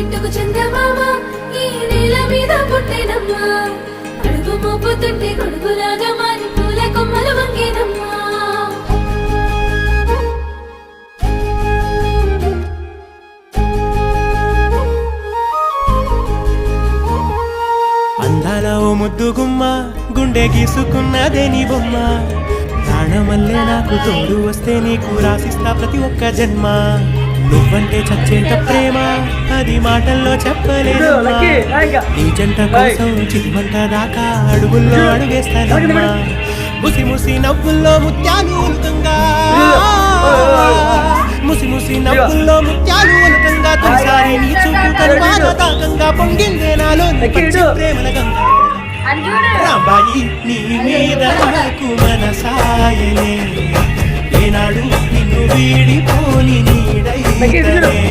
బిట్టుకు చందమామ ఈ నేల మీద పుట్టేనమ్మా అడుగు మోపుతుంటే గొడుగులాగా మారి పూల కొమ్మలు వంగేనమ్మా అందాల ఓ ముద్దు గుమ్మ గుండె గీసుకున్నదే నీ బొమ్మ ప్రాణమల్లే నాకు తోడు వస్తే నీకు రాసిస్తా ప్రతి ఒక్క జన్మ నువ్వంటే చచ్చేంత ప్రేమ అది మాటల్లో చెప్పలేదమ్మా నీ జంట కోసం చిటిమంట దాకా అడుగుల్లో అడుగేస్తానమ్మా ముసి ముసి నవ్వుల్లో ముత్యాలు ఉల్కంగా ముసి ముసి నవ్వుల్లో ముత్యాలు ఉల్కంగా తొలిసారి నీ చూపు కనువాన తాకంగా పొంగిందే నాలో ప్రేమల గంగా రాంబాయి నీ మీద నాకు మనసాయలే ఏనాడు నిన్ను వీడిపోని నీడై